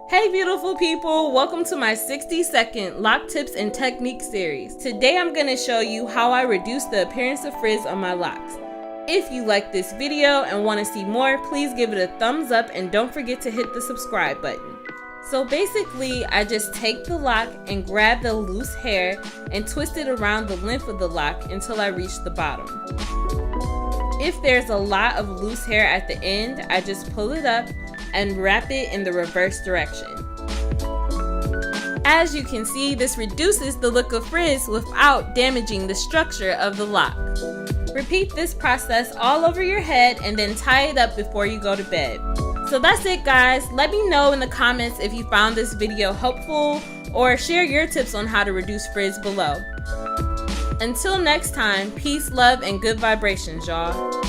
Hey beautiful people, welcome to my 60-second lock tips and technique series. Today I'm going to show you how I reduce the appearance of frizz on my locks. If you like this video and want to see more, please give it a thumbs up and don't forget to hit the subscribe button. So basically, I just take the lock and grab the loose hair and twist it around the length of the lock until I reach the bottom. If there's a lot of loose hair at the end, I just pull it up and wrap it in the reverse direction. As you can see, this reduces the look of frizz without damaging the structure of the lock. Repeat this process all over your head and then tie it up before you go to bed. So that's it guys. Let me know in the comments if you found this video helpful or share your tips on how to reduce frizz below. Until next time, peace, love, and good vibrations, y'all.